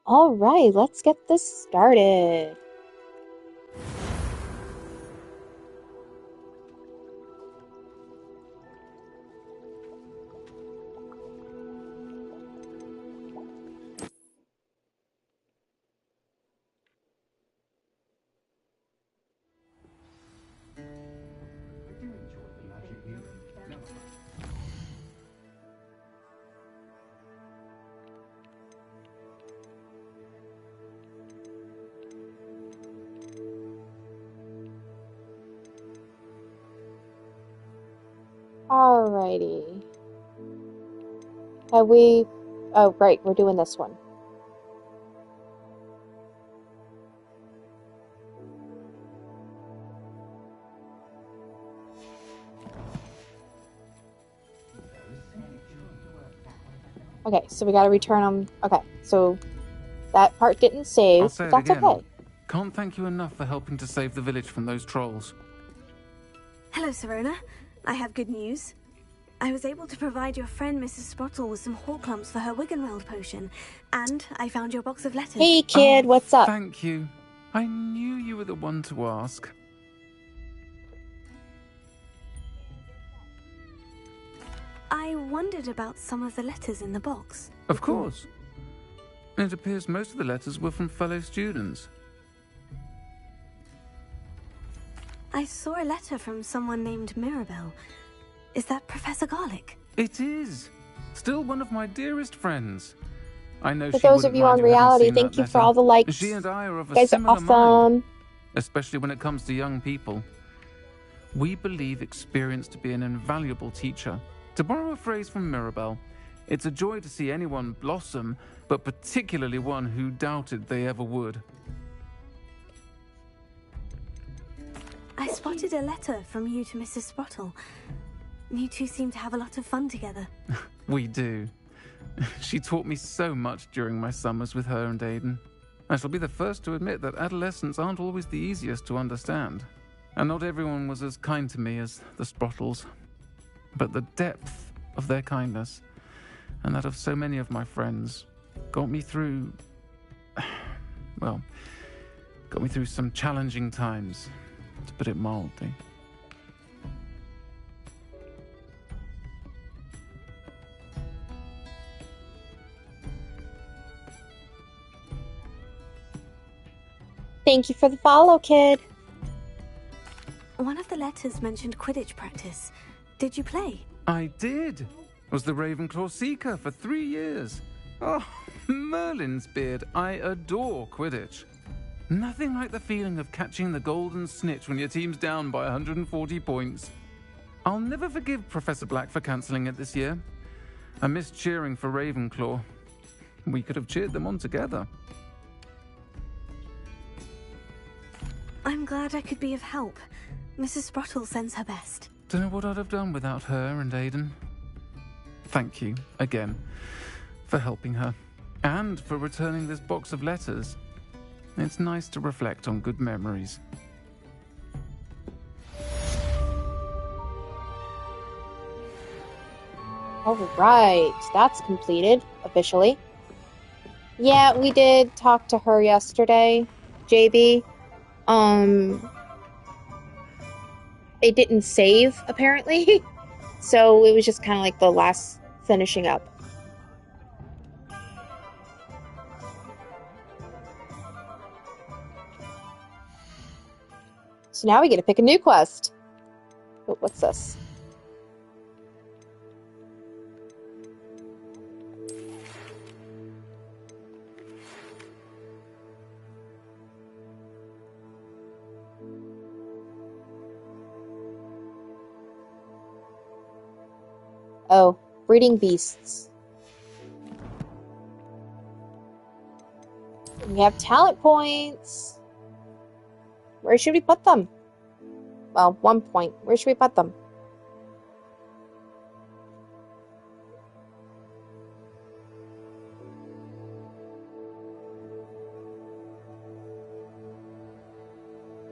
Alright, let's get this started. Alrighty. Have we... Oh, right, we're doing this one. Okay, so we gotta return them. Okay, so that part didn't save, I'll say but that's it again. okay. Can't thank you enough for helping to save the village from those trolls. Hello, Serona. I have good news. I was able to provide your friend Mrs. Sprottle with some Horklumps for her Wiggenweld potion, and I found your box of letters. Hey kid, what's up? Thank you. I knew you were the one to ask. I wondered about some of the letters in the box. Of course. It appears most of the letters were from fellow students. I saw a letter from someone named Mirabelle. Is that Professor Garlick? It is. Still one of my dearest friends. I know For she those of wouldn't you mind on having reality, seen thank that you for letter. all the likes. She and I are of You a guys are similar mind, awesome. especially when it comes to young people. We believe experience to be an invaluable teacher. To borrow a phrase from Mirabelle, it's a joy to see anyone blossom, but particularly one who doubted they ever would. I spotted a letter from you to Mrs. Sprottle. You two seem to have a lot of fun together. We do. She taught me so much during my summers with her and Aidan. I shall be the first to admit that adolescents aren't always the easiest to understand. And not everyone was as kind to me as the Sprottles. But the depth of their kindness, and that of so many of my friends, got me through... well, got me through some challenging times, to put it mildly. Thank you for the follow, kid. One of the letters mentioned Quidditch practice. Did you play? I did. Was the Ravenclaw Seeker for 3 years. Oh, Merlin's beard. I adore Quidditch. Nothing like the feeling of catching the golden snitch when your team's down by 140 points. I'll never forgive Professor Black for cancelling it this year. I missed cheering for Ravenclaw. We could have cheered them on together. I'm glad I could be of help. Mrs. Sprottle sends her best. Don't know what I'd have done without her and Aidan. Thank you, again, for helping her, and for returning this box of letters. It's nice to reflect on good memories. Alright, that's completed, officially. Yeah, we did talk to her yesterday, JB. It didn't save, apparently. So it was just kind of like the last finishing up. So now we get to pick a new quest. Oh, what's this? Oh, breeding beasts. We have talent points. Where should we put them? Well, 1 point. Where should we put them?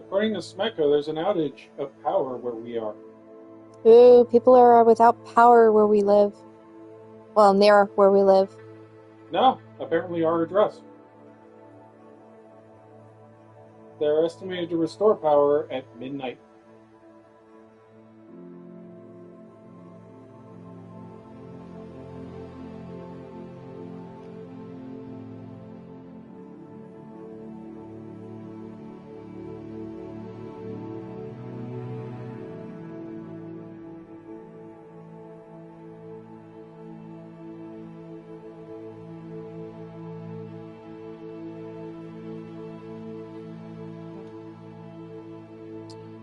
According to Smecco, there's an outage of power where we are. Ooh, people are without power where we live. Well, near where we live. No, apparently our address. They're estimated to restore power at midnight.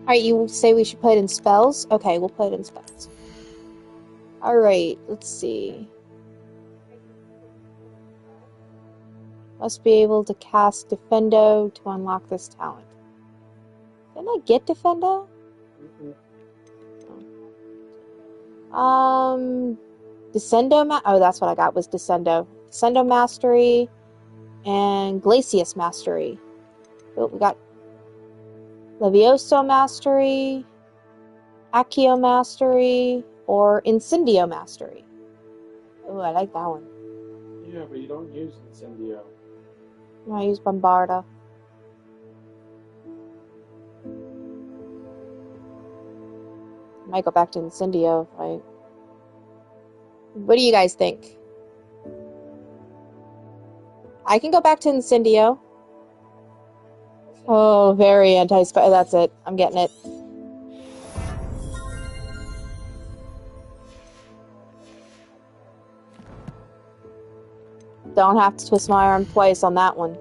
Alright, you say we should put it in spells? Okay, we'll put it in spells. Alright, let's see. Must be able to cast Defendo to unlock this talent. Didn't I get Defendo? Descendo oh, that's what I got was Descendo. Descendo Mastery and Glacius Mastery. Oh, we got Levioso Mastery, Accio Mastery, or Incendio Mastery. Oh, I like that one. Yeah, but you don't use Incendio. I use Bombarda. Might go back to Incendio, right? What do you guys think? I can go back to Incendio. Oh, very anti-spy. That's it. I'm getting it. Don't have to twist my arm twice on that one.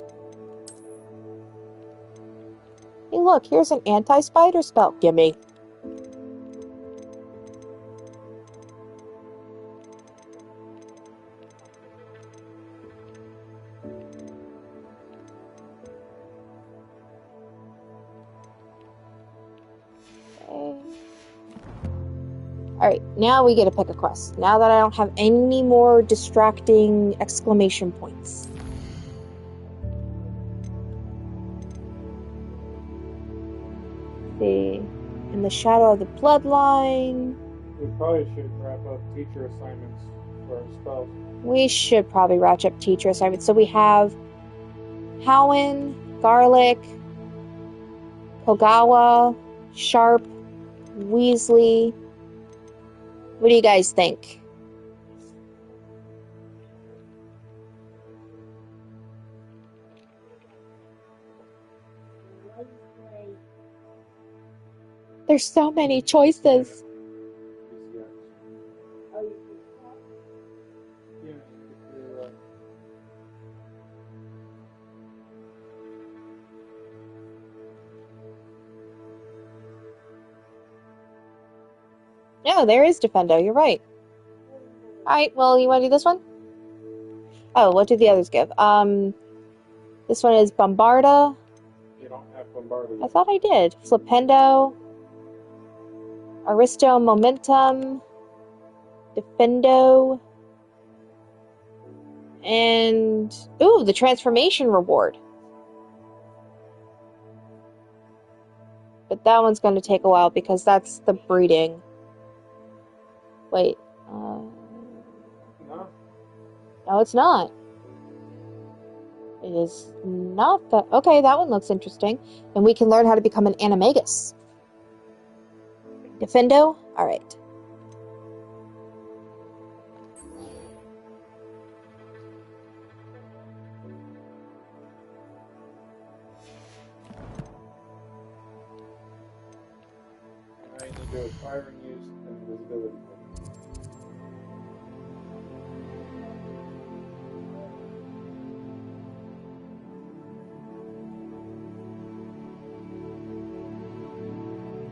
Hey, look, here's an anti-spider spell. Gimme. Alright, now we get to pick a quest. Now that I don't have any more distracting exclamation points. See, in the shadow of the bloodline. We probably should wrap up teacher assignments for our spells. We should probably ratchet up teacher assignments. So we have Howen, Garlic, Kogawa, Sharp, Weasley. What do you guys think? There's so many choices. Yeah, there is Defendo. You're right. Alright, well, you want to do this one? Oh, what did the others give? This one is Bombarda. You don't have Bombarda. I thought I did. Flipendo. Aristo Momentum. Defendo. And... ooh, the Transformation Reward. But that one's going to take a while because that's the breeding. Wait. No. No, it's not. It is not that... okay, that one looks interesting. And we can learn how to become an animagus. Defendo? Alright. And I need to do acquiring use and invisibility.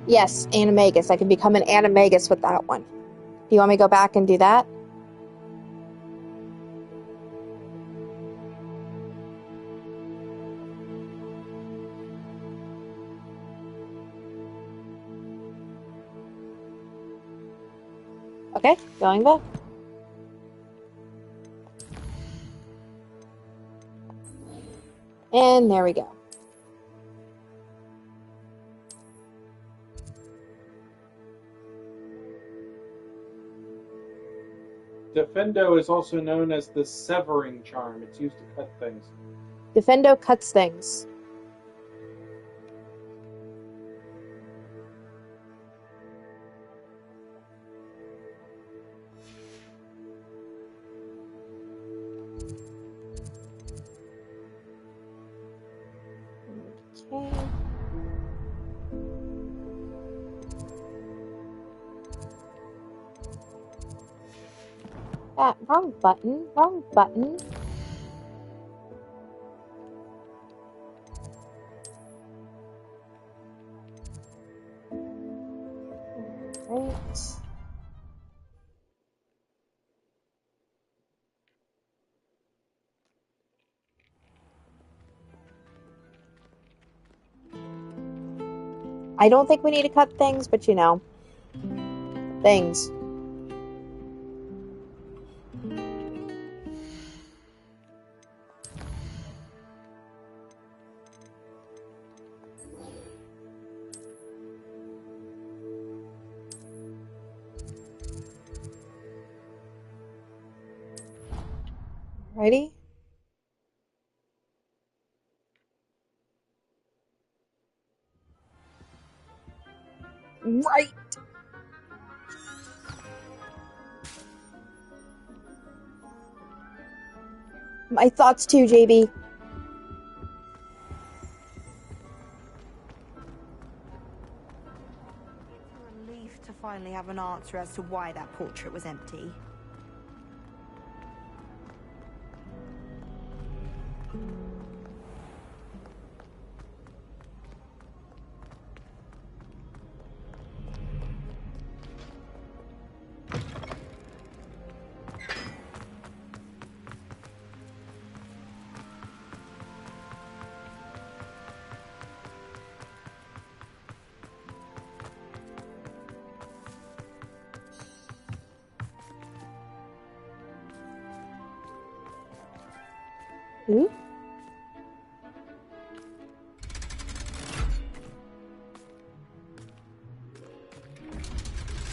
Yes, animagus. I can become an animagus with that one. Do you want me to go back and do that? Okay, going back. And there we go. Defendo is also known as the severing charm. It's used to cut things. Defendo cuts things. Okay. Wrong button. Wrong button. Alright. I don't think we need to cut things, but you know. Things. Ready? Right. My thoughts too, JB. Relief to finally have an answer as to why that portrait was empty. Ooh.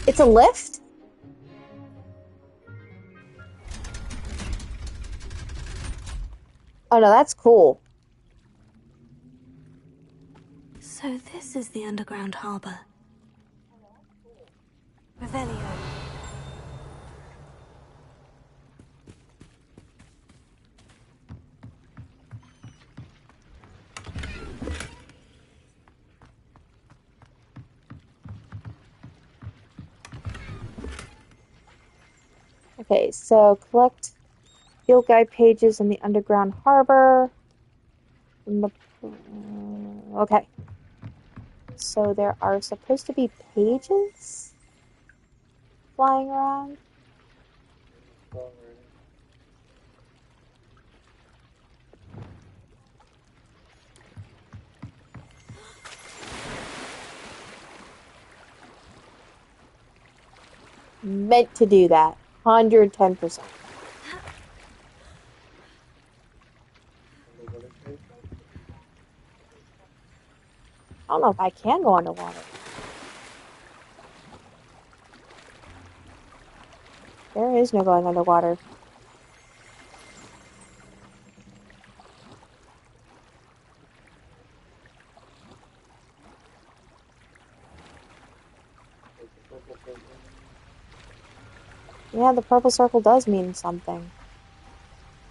It's a lift? Oh no, that's cool. So this is the underground harbor. Revelio. Okay, so collect field guide pages in the underground harbor. Okay. So there are supposed to be pages flying around. Meant to do that. 110%. I don't know if I can go underwater. There is no going underwater. Yeah, the purple circle does mean something.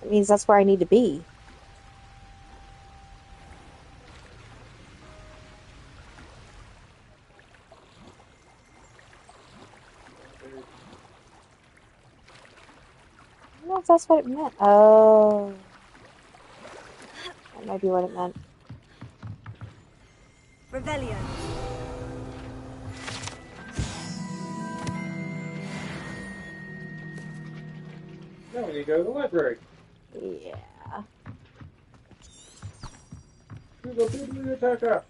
It means that's where I need to be. I don't know if that's what it meant. Oh. That might be what it meant. Revelio. Now we need to go to the library. Yeah. To the biblioteca.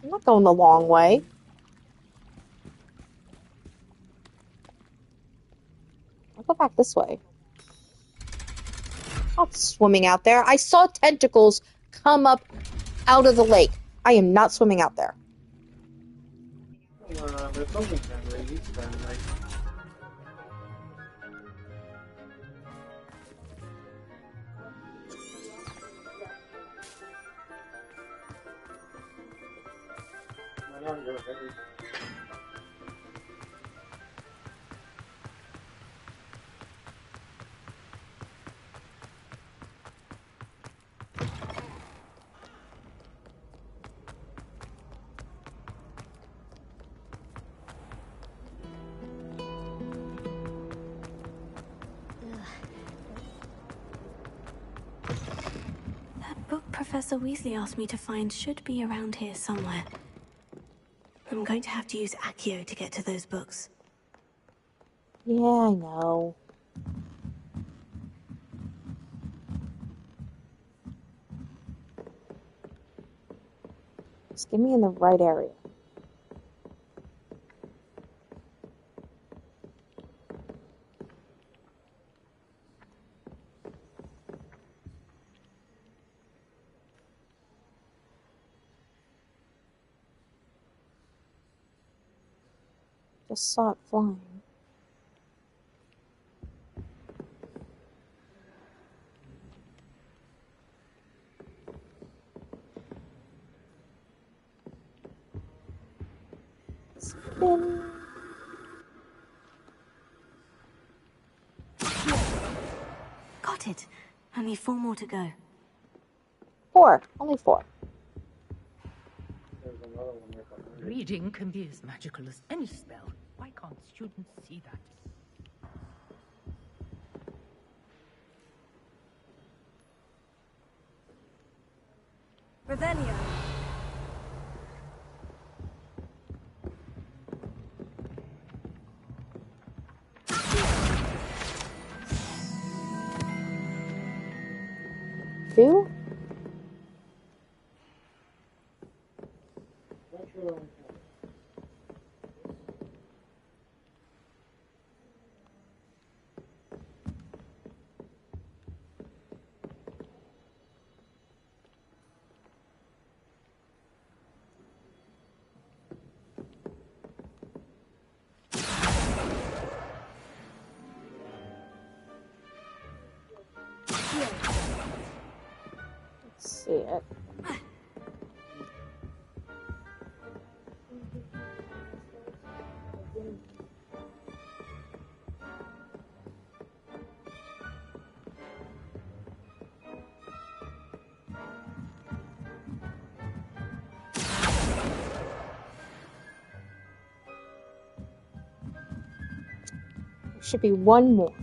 I'm not going the long way. I'll go back this way. I'm not swimming out there. I saw tentacles come up out of the lake. I am not swimming out there. Come on, it's only Henry. He's friendly. Come on, go, Henry. Professor Weasley asked me to find should be around here somewhere. I'm going to have to use Accio to get to those books. Yeah, I know. Just get me in the right area. Just saw it flying. Spin. Got it. Only 4 more to go. 4. Only 4. There's another one right behind it. Reading can be as magical as any spell. Why can't students see that? Revelio. Two? Not sure that one counts. Let's see it. There should be one more.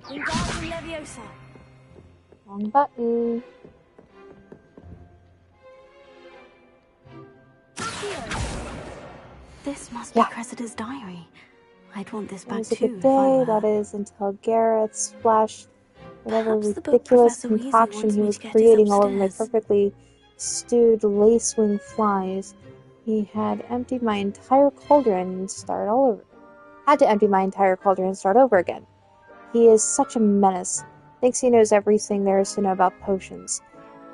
Wingardium Leviosa. Wrong button. This must be Yeah. Cressida's diary. I'd want this It back was a too good if I day, were that her. is, until Gareth splashed whatever Perhaps the book ridiculous Professor Weasley concoction wants he me was to get is creating all over my upstairs. perfectly stewed lacewing flies. He had emptied my entire cauldron and start all over. Had to empty my entire cauldron and start over again. He is such a menace. Thinks he knows everything there is to know about potions.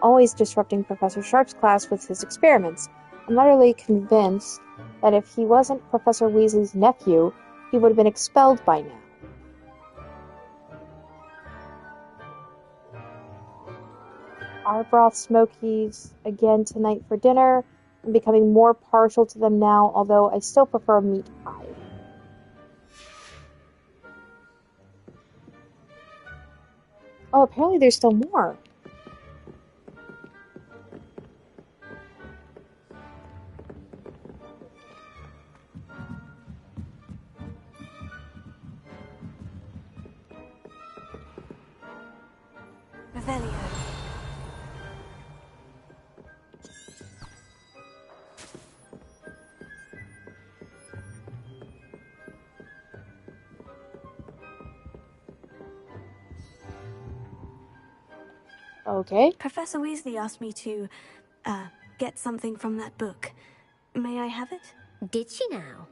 Always disrupting Professor Sharp's class with his experiments. I'm utterly convinced that if he wasn't Professor Weasley's nephew, he would have been expelled by now. Arbroth Smokies again tonight for dinner. I'm becoming more partial to them now, although I still prefer meat pie. Oh, apparently there's still more. Revelio. Okay. Professor Weasley asked me to, get something from that book. May I have it? Did she now?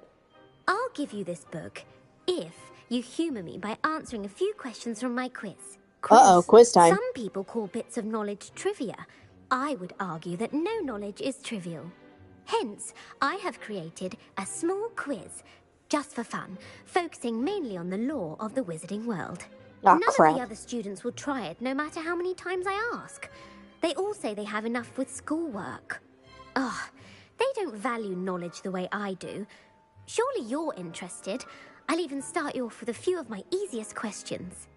I'll give you this book if you humour me by answering a few questions from my quiz. Uh-oh, quiz time. Some people call bits of knowledge trivia. I would argue that no knowledge is trivial. Hence, I have created a small quiz, just for fun, focusing mainly on the lore of the wizarding world. Ah, None crap. of the other students will try it, no matter how many times I ask. They all say they have enough with schoolwork. Ugh, they don't value knowledge the way I do. Surely you're interested. I'll even start you off with a few of my easiest questions.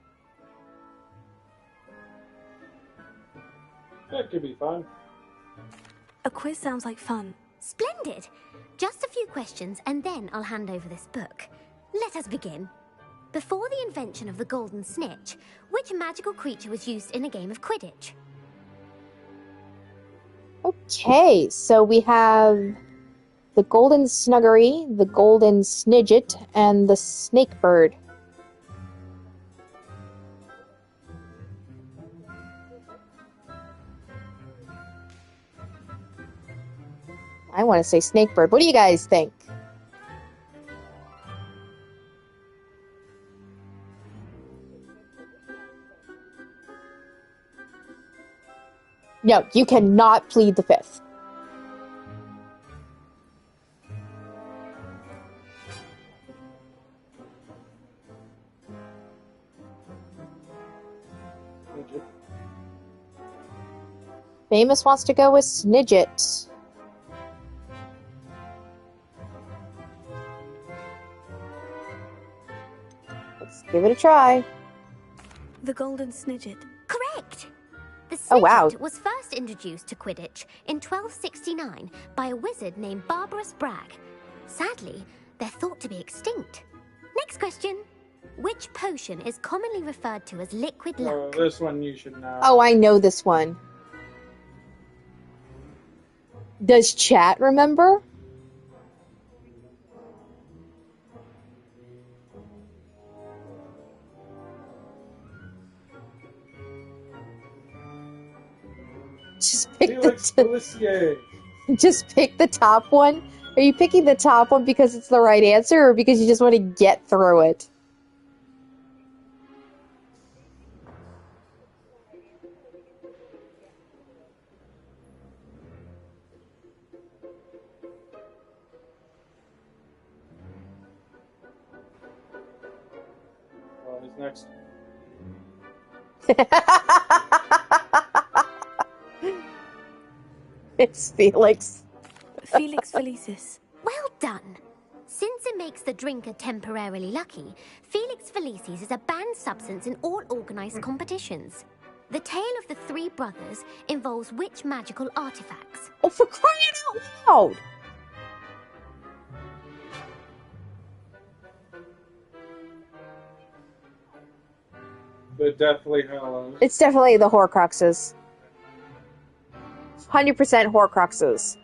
That could be fun. A quiz sounds like fun. Splendid! Just a few questions and then I'll hand over this book. Let us begin. Before the invention of the golden snitch, which magical creature was used in a game of Quidditch? Okay, so we have the golden snuggery, the golden snidget, and the snake bird. I want to say snake bird. What do you guys think? No, you cannot plead the fifth. Famous wants to go with Snidget. Let's give it a try. The golden snidget. Correct! The Oh, wow. snidget was first introduced to Quidditch in 1269 by a wizard named Barbarous Bragg. Sadly, they're thought to be extinct. Next question. Which potion is commonly referred to as liquid Oh, luck? this one you should know. Oh, I know this one. Does chat remember? Just pick Felix the Felicie. just pick the top one. Are you picking the top one because it's the right answer, or because you just want to get through it? Oh, who's next? It's Felix. Felix Felicis. Well done! Since it makes the drinker temporarily lucky, Felix Felicis is a banned substance in all organized competitions. The tale of the three brothers involves which magical artifacts? Oh, for crying out loud! The Deathly Hallows. It's definitely the Horcruxes. 100% Horcruxes.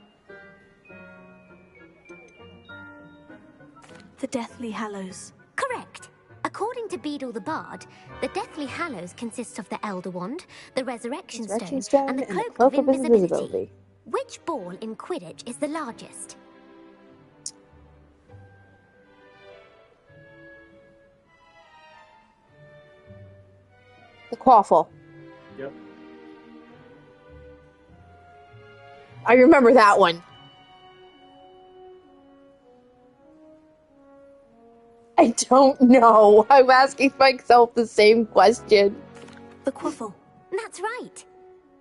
The Deathly Hallows. Correct! According to Beadle the Bard, the Deathly Hallows consists of the Elder Wand, the Resurrection Resurrection Stone, and the Cloak of Invisibility. Which ball in Quidditch is the largest? The Quaffle. Yep. I remember that one. I don't know. I'm asking myself the same question. The Quaffle. That's right.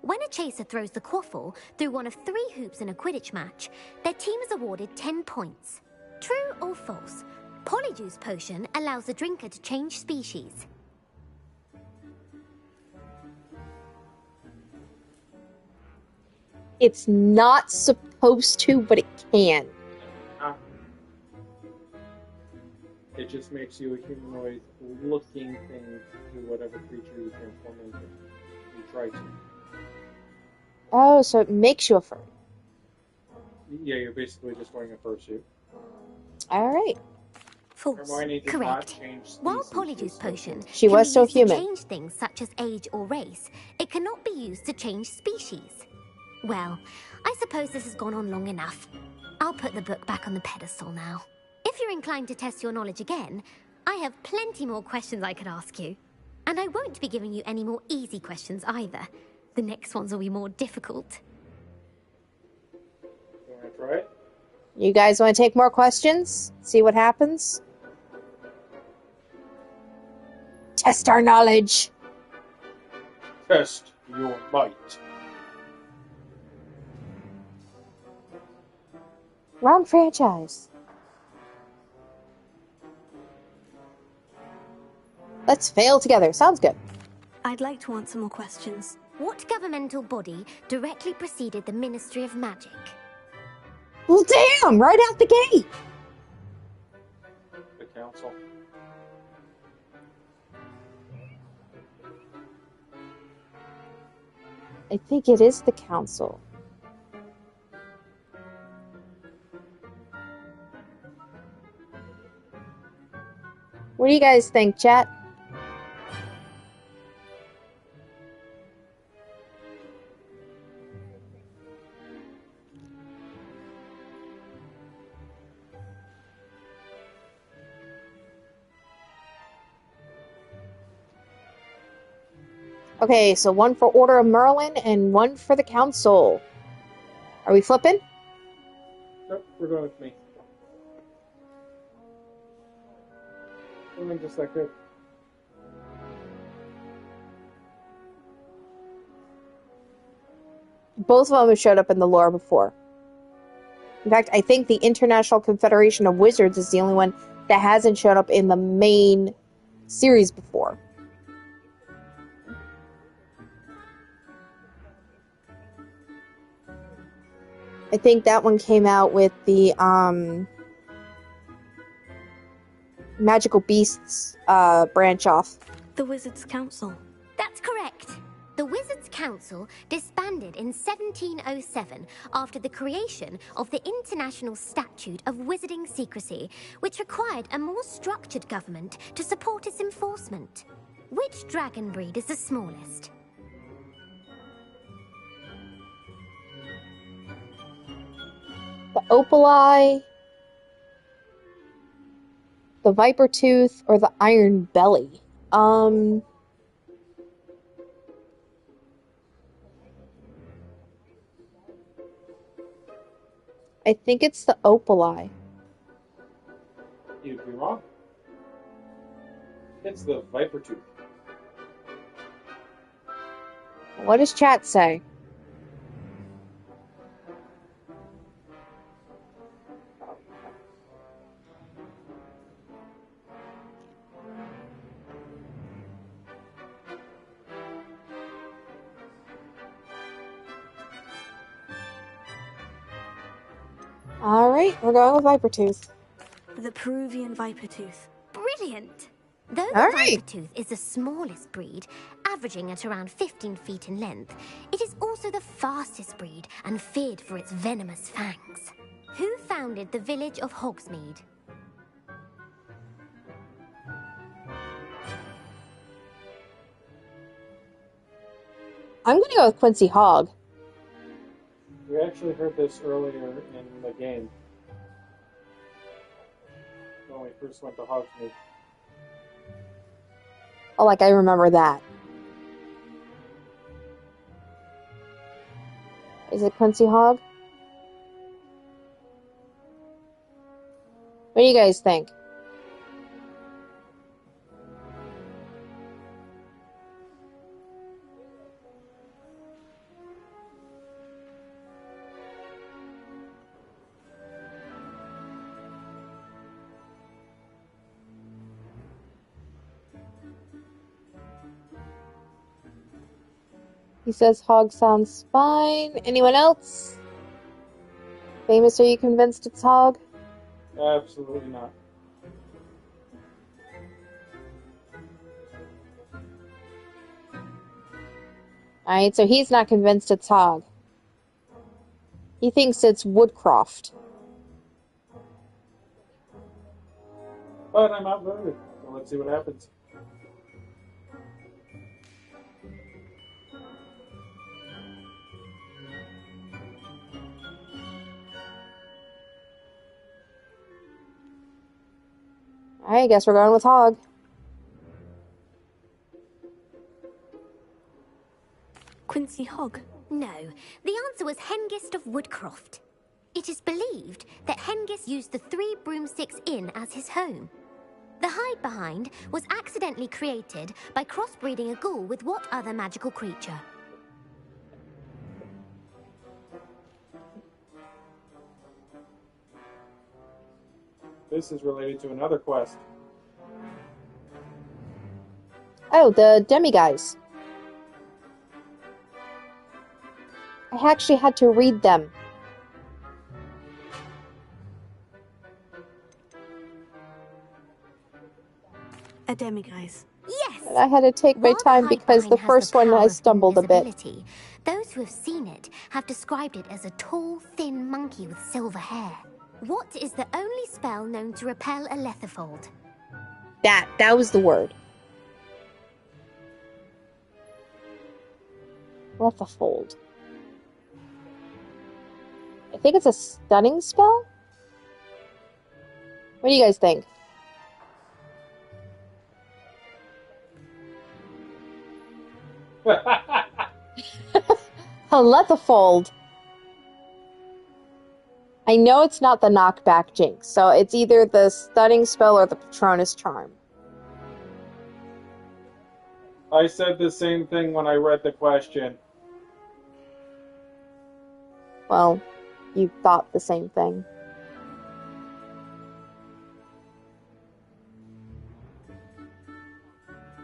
When a chaser throws the quaffle through one of 3 hoops in a Quidditch match, their team is awarded 10 points. True or false? Polyjuice Potion allows the drinker to change species. It's not supposed to, but it can. It just makes you a humanoid-looking thing to whatever creature you transform into. You try to. Oh, so it makes you a furry. Yeah, you're basically just wearing a fursuit. Alright. False. Hermione did Correct. not change species. While She's Polyjuice still Potion She can was be still used human. to change things such as age or race, it cannot be used to change species. Well, I suppose this has gone on long enough. I'll put the book back on the pedestal now. If you're inclined to test your knowledge again, I have plenty more questions I could ask you. And I won't be giving you any more easy questions either. The next ones will be more difficult. You want to try it? You guys want to take more questions? See what happens? Test our knowledge. Test your might. Round franchise. Let's fail together. Sounds good. I'd like to answer more questions. What governmental body directly preceded the Ministry of Magic? Well, damn! Right out the gate! The council. I think it is the council. What do you guys think, chat? Okay, so one for Order of Merlin and one for the council. Are we flipping? Nope, we're going with me. Going just like that. Both of them have showed up in the lore before. In fact, I think the International Confederation of Wizards is the only one that hasn't shown up in the main series before. I think that one came out with the Magical Beasts branch off. The Wizards' Council. That's correct. The Wizards' Council disbanded in 1707 after the creation of the International Statute of Wizarding Secrecy, which required a more structured government to support its enforcement. Which dragon breed is the smallest? The Opal Eye, the Viper Tooth, or the Iron Belly? I think it's the Opal Eye. You'd be wrong. It's the Viper Tooth. What does chat say? Alright, we're going with Viper Tooth. The Peruvian Viper Tooth. Brilliant! Though All the right. Viper Tooth is the smallest breed, averaging at around 15 feet in length, it is also the fastest breed and feared for its venomous fangs. Who founded the village of Hogsmeade? I'm gonna go with Quincy Hogg. We actually heard this earlier in the game. When we first went to Hogsmeade. Oh, like I remember that. Is it Quincy Hogg? What do you guys think? He says Hog sounds fine. Anyone else? Famous, are you convinced it's Hog? Absolutely not. Alright, so he's not convinced it's Hog. He thinks it's Woodcroft. But I'm outvoted, so let's see what happens. Alright, I guess we're going with Hog. Quincy Hogg. No, the answer was Hengist of Woodcroft. It is believed that Hengist used the Three Broomsticks Inn as his home. The hide behind was accidentally created by crossbreeding a ghoul with what other magical creature? This is related to another quest. Oh, the Demiguise. I actually had to read them. A demiguise. Yes! And I had to take my While time the because the Hydvine has first one power I of stumbled a bit. invisibility, those who have seen it have described it as a tall, thin monkey with silver hair. What is the only spell known to repel a letherfold? That was the word. Letherfold. I think it's a stunning spell? What do you guys think? A Letherfold. I know it's not the knockback jinx, so it's either the stunning spell or the Patronus charm. I said the same thing when I read the question. Well, you thought the same thing.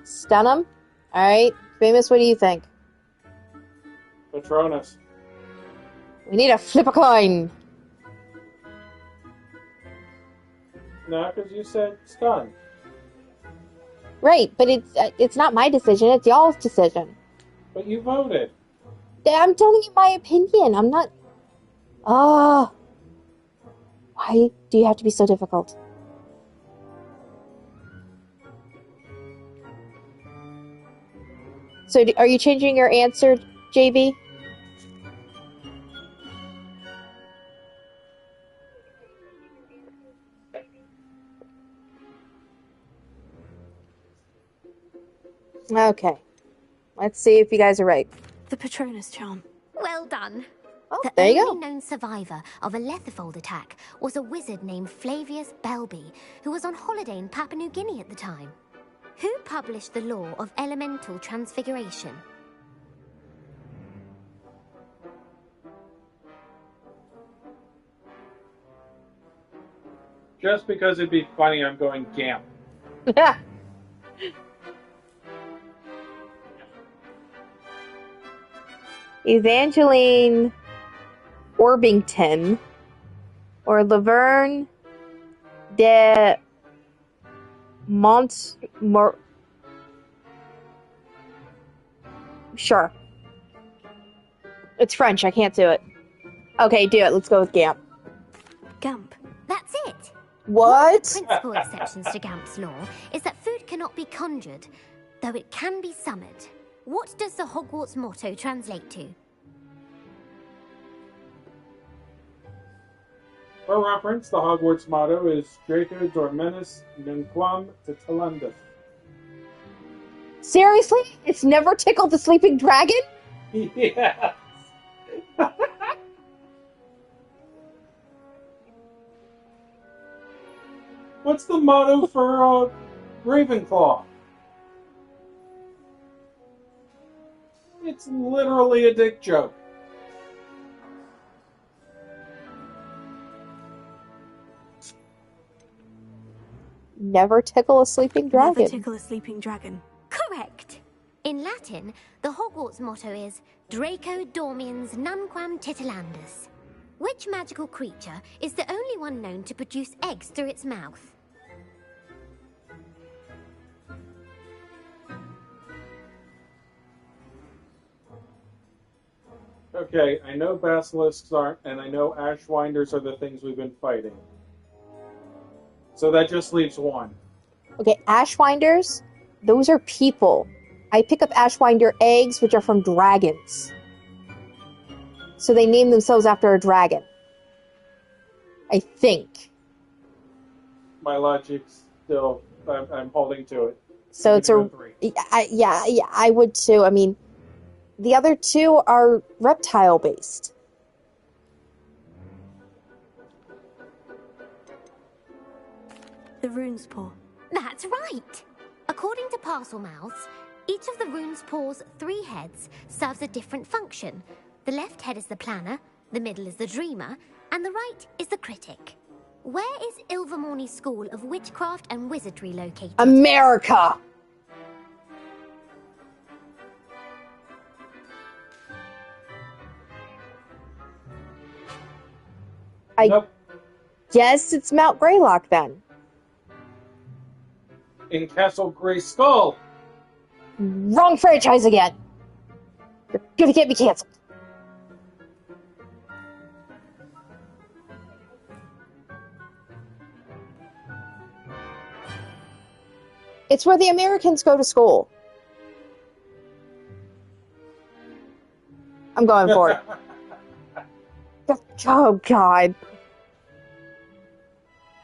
Stun him? Alright. Famous, what do you think? Patronus. We need to flip a coin! No, because you said stun. Right, but it's not my decision, it's y'all's decision. But you voted. I'm telling you my opinion, I'm not... Ah. Why do you have to be so difficult? So, are you changing your answer, JB? Okay. Let's see if you guys are right. The Patronus charm. Well done. Oh, The there you only go. known survivor of a Letherfold attack was a wizard named Flavius Belby, who was on holiday in Papua New Guinea at the time. Who published the law of elemental transfiguration? Just because it'd be funny, I'm going Gamp. Evangeline Orbington or Laverne de Sure. It's French, I can't do it. Okay, do it. Let's go with Gamp. Gamp. That's it. What? The principal exceptions to Gamp's law is that food cannot be conjured, though it can be summoned. What does the Hogwarts motto translate to? For reference, the Hogwarts motto is Draco Dorminis Nunquam Titilandus. Seriously? It's never tickled the sleeping dragon? Yes. What's the motto for Ravenclaw? It's literally a dick joke. Never tickle a sleeping dragon. Never tickle a sleeping dragon. Correct. In Latin, the Hogwarts motto is Draco Dormiens Nunquam Titilandus. Which magical creature is the only one known to produce eggs through its mouth? Okay, I know basilisks aren't, and I know ashwinders are the things we've been fighting. So that just leaves one. Okay, ashwinders, those are people. I pick up ashwinder eggs, which are from dragons. So they name themselves after a dragon. I think. My logic's still, I'm holding to it. So it's a... Three. Yeah, I would too. I mean, the other two are reptile-based. The rune's paw. That's right. According to Parselmouths, each of the rune's paw's 3 heads serves a different function. The left head is the planner, the middle is the dreamer, and the right is the critic. Where is Ilvermorny School of Witchcraft and Wizardry located? America! I Nope. guess it's Mount Greylock then. In Castle Grey Skull. Wrong franchise again. You're gonna get me canceled. It's where the Americans go to school. I'm going for it. Oh, God.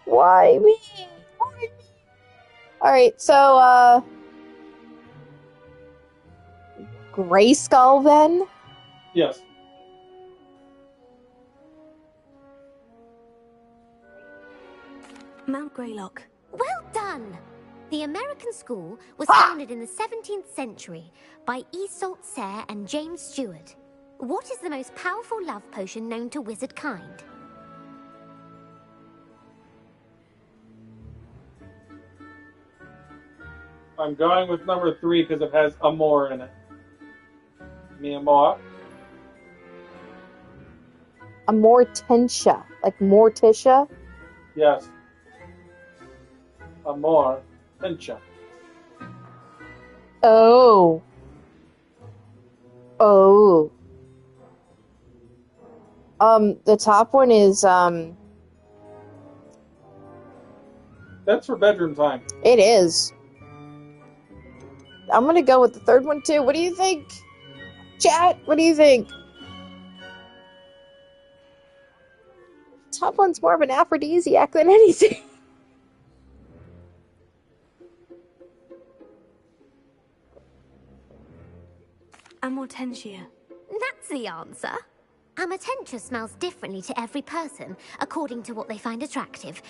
Why me? Why me? Alright, so, Grey Skull, then? Yes. Mount Greylock. Well done! The American school was Ha! founded in the 17th century by Isolde Serre and James Stewart. What is the most powerful love potion known to wizard kind? I'm going with number 3 because it has Amor in it. Me Amor. A Mortentia. Like Morticia? Yes. Amor. Pincha. Oh. Oh. The top one is, That's for bedroom time. it is. I'm gonna go with the third one, too. What do you think? Chat, what do you think? Top one's more of an aphrodisiac than anything. Amortentia. That's the answer. Amatentia smells differently to every person, according to what they find attractive.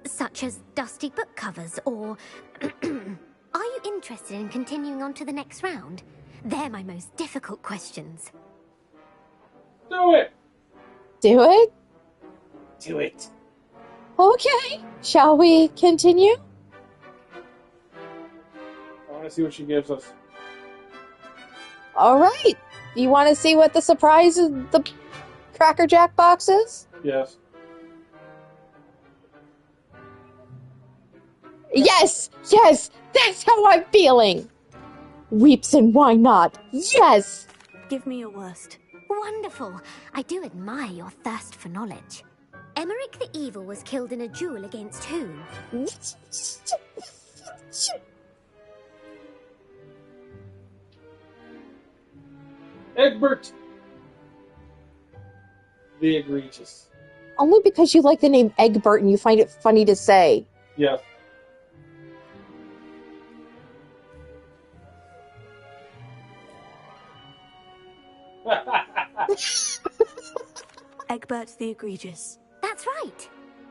Such as dusty book covers, or... Are you interested in continuing on to the next round? They're my most difficult questions. Do it! Do it? Do it. Okay. Shall we continue? I want to see what she gives us. All right. You want to see what the surprise of the Cracker Jack box is? Yes. Yes! Yes! That's how I'm feeling! Weeps and why not? Yes! Give me your worst. Wonderful. I do admire your thirst for knowledge. Emmerich the Evil was killed in a duel against whom? Egbert! The egregious. Only because you like the name Egbert and you find it funny to say. Yes. Egbert the Egregious. That's right.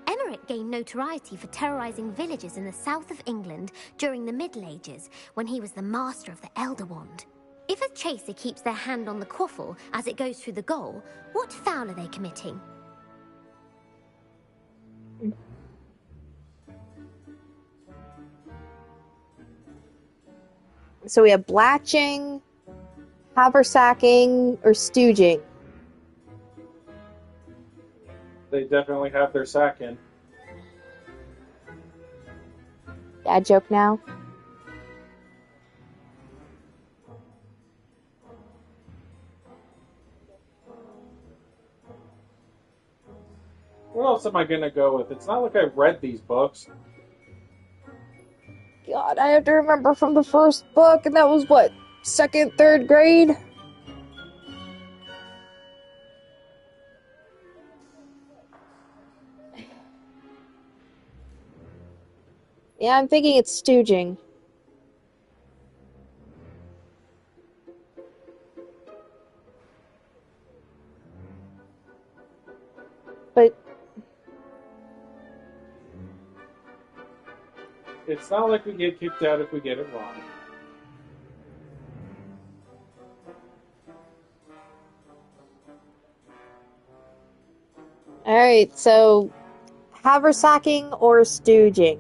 Emmerich gained notoriety for terrorizing villages in the south of England during the Middle Ages, when he was the master of the Elder Wand. If a chaser keeps their hand on the quaffle as it goes through the goal, what foul are they committing? So we have blatching, haversacking, or stooging. They definitely have their sack in. Dad joke now? What else am I gonna go with? It's not like I've read these books. God, I have to remember from the first book, and that was what, second, third grade? Yeah, I'm thinking it's stooging. But It's not like we get kicked out if we get it wrong. alright, so haversacking or stooging?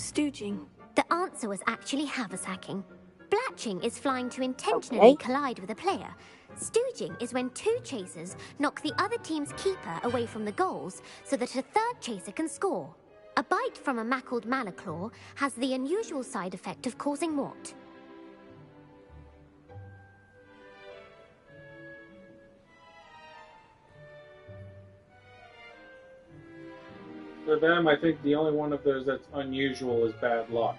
Stooging. The answer was actually haversacking. Blatching is flying to intentionally collide with a player. Stooging is when two chasers knock the other team's keeper away from the goals so that a third chaser can score. A bite from a mackled malaclaw has the unusual side effect of causing what? For them, I think the only one of those that's unusual is bad luck.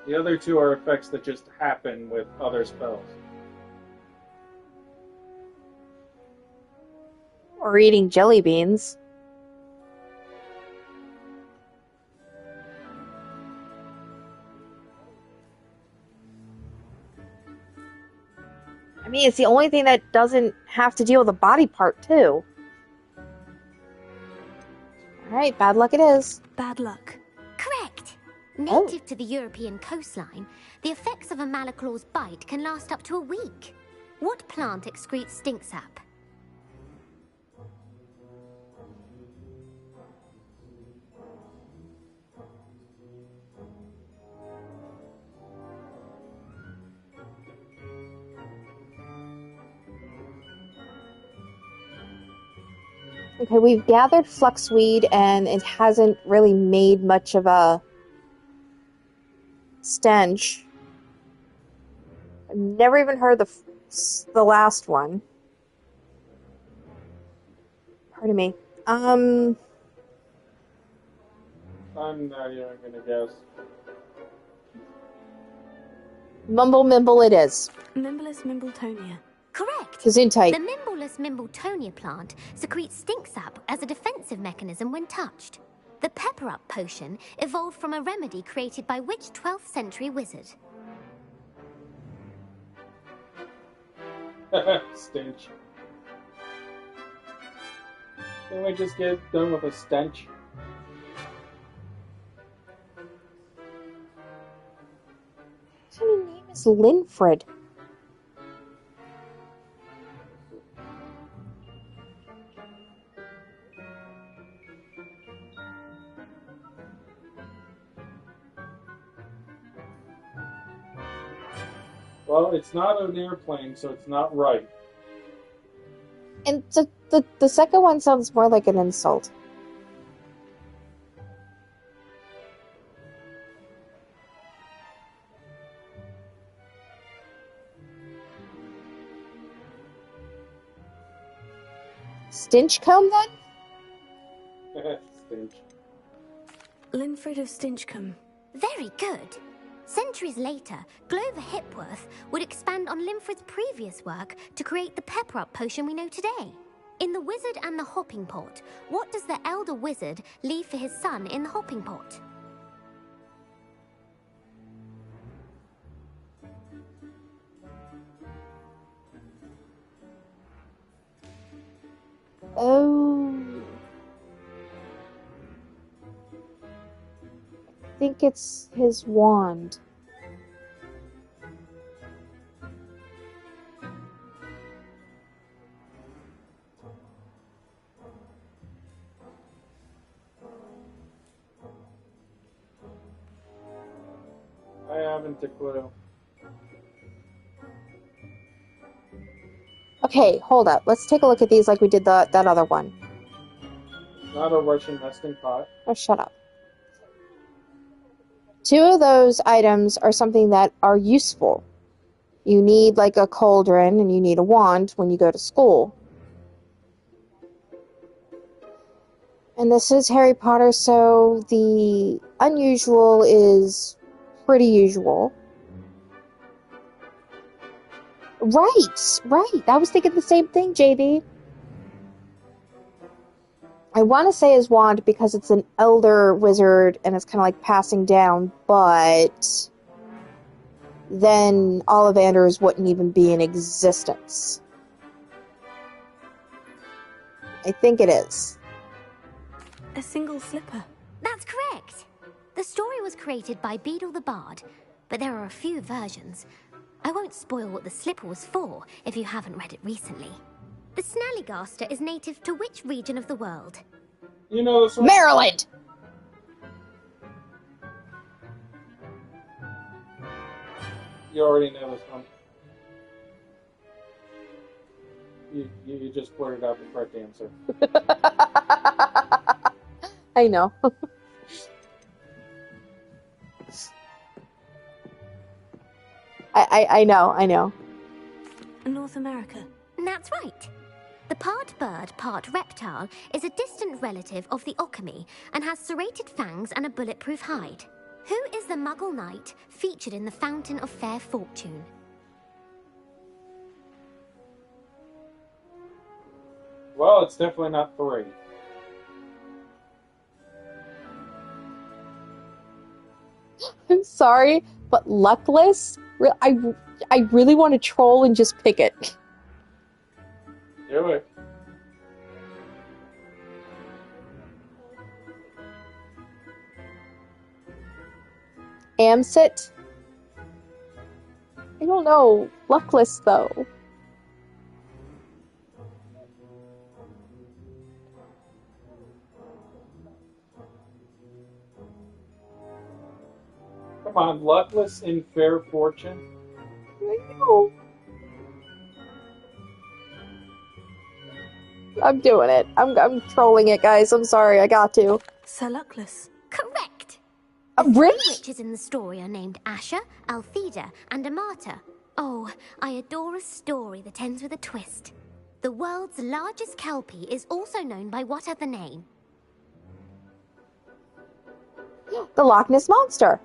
The other two are effects that just happen with other spells. Or eating jelly beans. I mean, it's the only thing that doesn't have to deal with a body part, too. Alright, bad luck it is. Bad luck. Correct! Native to the European coastline, the effects of a malaclaw's bite can last up to a week. What plant excretes stink sap? Okay, we've gathered fluxweed, and it hasn't really made much of a stench. I've never even heard the last one. Pardon me. I'm not even gonna guess. Mumble Mimble it is. Mimblus Mimbletonia. Correct! Gesundheit. The Mimblus Mimbletonia plant secretes stink sap as a defensive mechanism when touched. The Pepper Up potion evolved from a remedy created by which 12th century wizard? Stench. Can we just get done with a stench? His name is Linfred. Well, it's not an airplane, so it's not right. And the second one sounds more like an insult. Stinchcomb, then? Stench. Linfred of Stinchcombe. Very good. Centuries later, Glover Hipworth would expand on Linfred's previous work to create the Pepper Up potion we know today. In The Wizard and the Hopping Pot, what does the elder wizard leave for his son in the hopping pot? Oh. I think it's his wand. I haven't a clue. Okay, hold up. Let's take a look at these like we did that other one. Not a Russian nesting pot. Oh, shut up. Two of those items are something that are useful. You need like a cauldron and you need a wand when you go to school. And this is Harry Potter, so the unusual is pretty usual. Right. I was thinking the same thing, JB. I want to say his wand because it's an elder wizard and it's kind of like passing down, but then Ollivanders wouldn't even be in existence. I think it is. A single slipper. That's correct. The story was created by Beadle the Bard, but there are a few versions. I won't spoil what the slipper was for if you haven't read it recently. The Snallygaster is native to which region of the world? You know this one? Maryland! You already know this one. You just blurted out the correct answer. I know. I know. North America. That's right. The part bird, part reptile is a distant relative of the Occamy and has serrated fangs and a bulletproof hide. Who is the Muggle knight featured in the Fountain of Fair Fortune? Well, it's definitely not 3. I'm sorry, but Luckless? I really want to troll and just pick it. Do it. Amsit? I don't know. Luckless, though. Come on, Luckless in Fair Fortune. I know. I'm doing it. I'm trolling it, guys. I'm sorry. I got to. Sir Luckless. Correct! The Really? three witches in the story are named Asher, Altheda, and Amata. Oh, I adore a story that ends with a twist. The world's largest kelpie is also known by what other name? The Loch Ness Monster.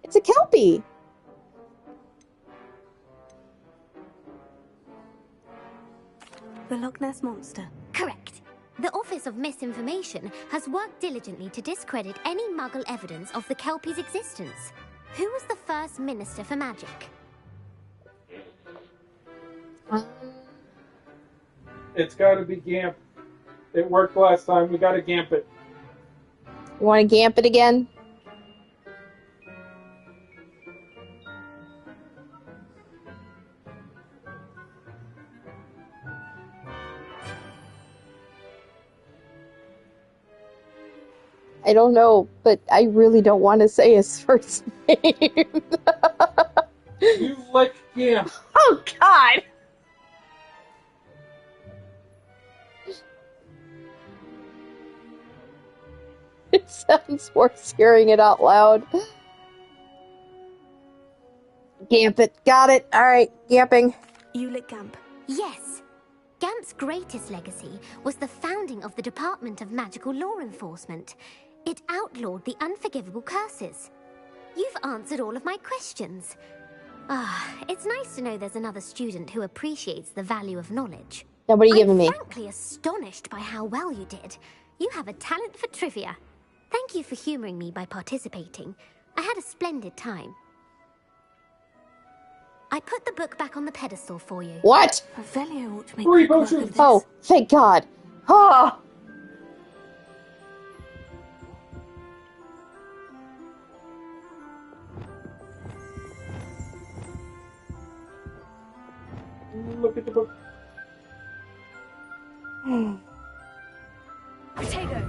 It's a kelpie. The Loch Ness Monster. Correct. The Office of Misinformation has worked diligently to discredit any Muggle evidence of the Kelpie's existence. Who was the first Minister for Magic? It's got to be Gamp. It worked last time. We got to Gamp it. You want to gamp it again? I don't know, but I really don't want to say his first name. You lick Gamp. Oh, God! It sounds worse hearing it out loud. Gamp it. Got it. All right, gamping. Ulick Gamp. Yes. Gamp's greatest legacy was the founding of the Department of Magical Law Enforcement. It outlawed the unforgivable curses. You've answered all of my questions. It's nice to know there's another student who appreciates the value of knowledge. Now, what are you giving I'm me? frankly astonished by how well you did. You have a talent for trivia. Thank you for humoring me by participating. I had a splendid time. I put the book back on the pedestal for you. What? Revelio ought to make Three quick work potions. of this. Oh, thank God. Oh! Look at the book. Potato.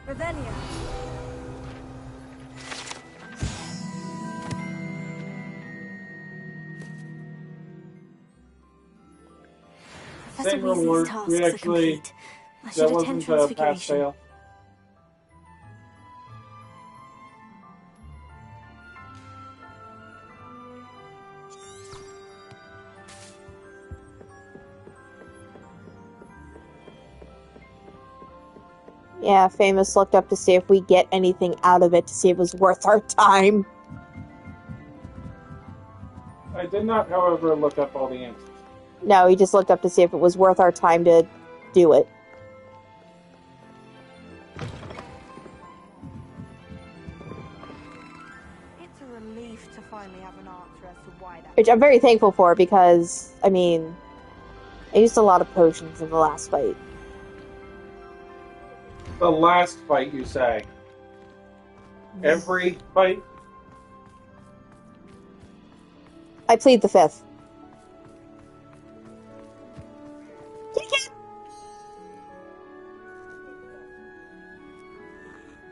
Revelio. Professor Same Weasley's reward. tasks We are actually, complete. I that should attend wasn't a pass Transfiguration. fail. Yeah, Famous looked up to see if we get anything out of it, to see if it was worth our time. I did not, however, look up all the answers. No, he just looked up to see if it was worth our time to do it. It's a relief to finally have an answer as to why that. Which I'm very thankful for because, I mean, I used a lot of potions in the last fight. The last fight, you say? Every fight? I plead the fifth.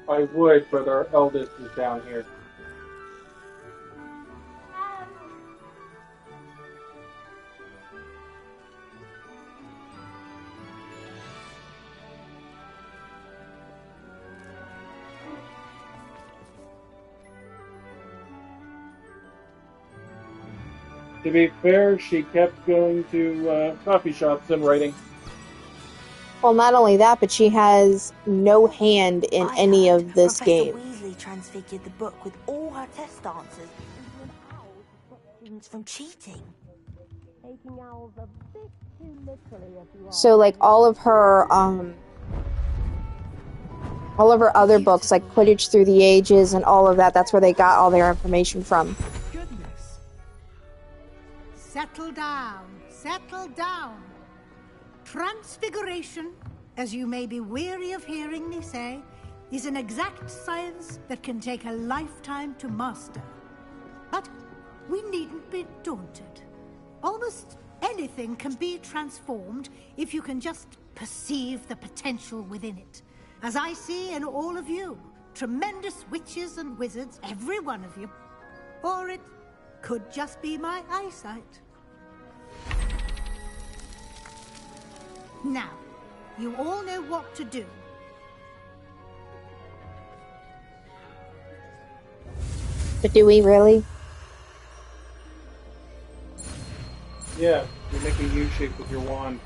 I would, but our eldest is down here. To be fair, she kept going to coffee shops and writing. Well, not only that, but she has no hand in any of this game. Professor Weasley transfigured the book with all her test answers into an owl to stop students from cheating. Taking owls a bit too literally, if you are. So, like, all of her other books, like Quidditch Through the Ages and all of that, that's where they got all their information from. Goodness. Settle down. Settle down. Transfiguration, as you may be weary of hearing me say, is an exact science that can take a lifetime to master. But we needn't be daunted. Almost anything can be transformed if you can just perceive the potential within it. As I see in all of you, tremendous witches and wizards, every one of you. Or it could just be my eyesight. Now, you all know what to do. But do we really? Yeah, you make a U shape with your wand.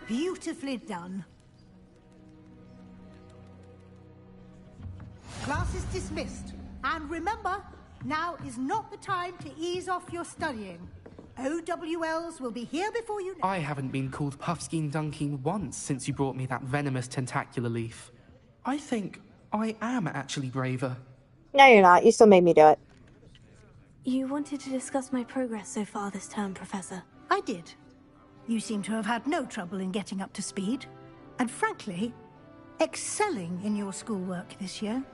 Beautifully done. Class is dismissed. And remember, now is not the time to ease off your studying. OWLs will be here before you know. I haven't been called Puffskein Dunking once since you brought me that venomous tentacular leaf. I think I am actually braver. No, you're not. You still made me do it. You wanted to discuss my progress so far this term, Professor. I did. You seem to have had no trouble in getting up to speed. And frankly, excelling in your schoolwork this year.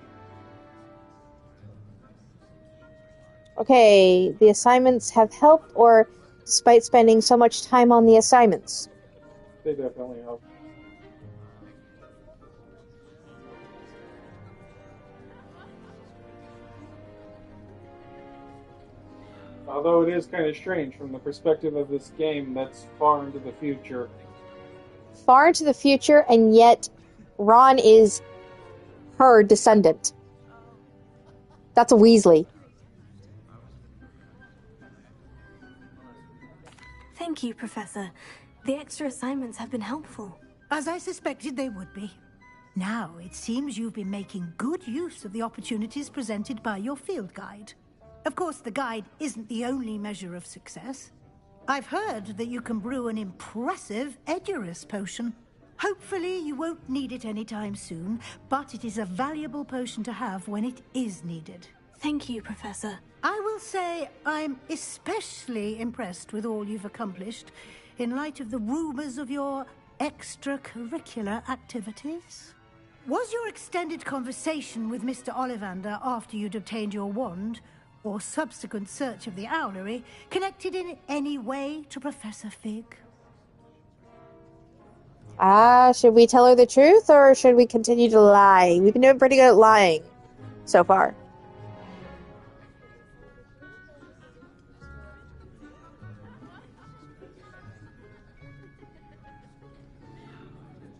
Okay, the assignments have helped, or despite spending so much time on the assignments? They definitely help. Although it is kind of strange from the perspective of this game that's far into the future. Far into the future, and yet Ron is her descendant. That's a Weasley. Thank you, Professor. The extra assignments have been helpful. As I suspected they would be. Now, it seems you've been making good use of the opportunities presented by your field guide. Of course, the guide isn't the only measure of success. I've heard that you can brew an impressive Edurus potion. Hopefully, you won't need it anytime soon, but it is a valuable potion to have when it is needed. Thank you, Professor. I will say I'm especially impressed with all you've accomplished in light of the rumors of your extracurricular activities. Was your extended conversation with Mr. Ollivander after you'd obtained your wand, or subsequent search of the owlery, connected in any way to Professor Fig? Should we tell her the truth, or should we continue to lie? We've been doing pretty good at lying so far.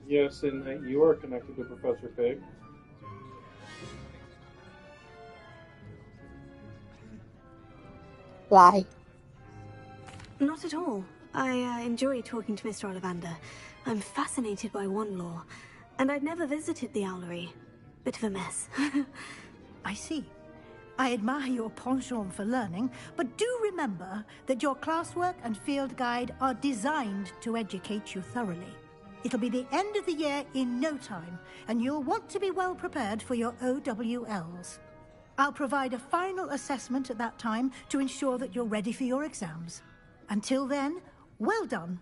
Yes, in that you are connected to Professor Fig. Lie. Not at all. I enjoy talking to Mr. Ollivander. I'm fascinated by wand lore, and I'd never visited the owlery. Bit of a mess. I see. I admire your penchant for learning, but do remember that your classwork and field guide are designed to educate you thoroughly. It'll be the end of the year in no time, and you'll want to be well prepared for your OWLs. I'll provide a final assessment at that time to ensure that you're ready for your exams. Until then, well done.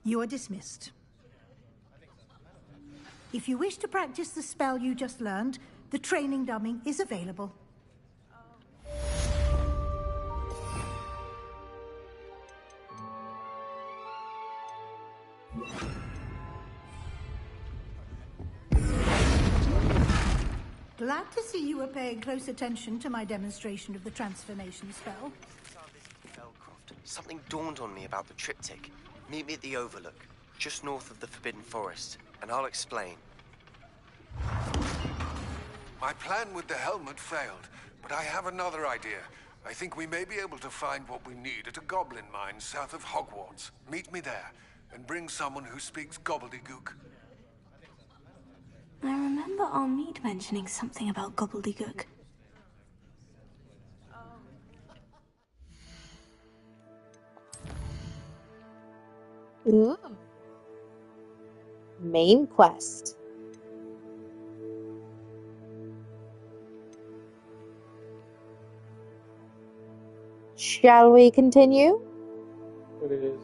You are dismissed. If you wish to practice the spell you just learned, the training dummy is available. Glad to see you were paying close attention to my demonstration of the transformation spell. Something dawned on me about the triptych. Meet me at the Overlook, just north of the Forbidden Forest, and I'll explain. My plan with the helmet failed, but I have another idea. I think we may be able to find what we need at a goblin mine south of Hogwarts. Meet me there, and bring someone who speaks gobbledygook. I remember Armide mentioning something about gobbledygook. Ooh. Main quest. Shall we continue? But it is.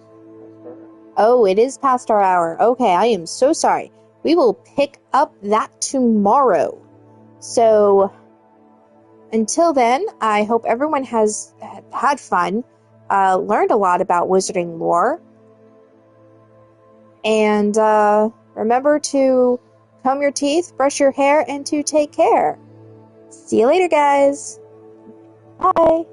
Oh, it is past our hour. Okay, I am so sorry. We will pick up that tomorrow. So, until then, I hope everyone has had fun, learned a lot about wizarding lore, and remember to comb your teeth, brush your hair, and to take care. See you later, guys. Bye.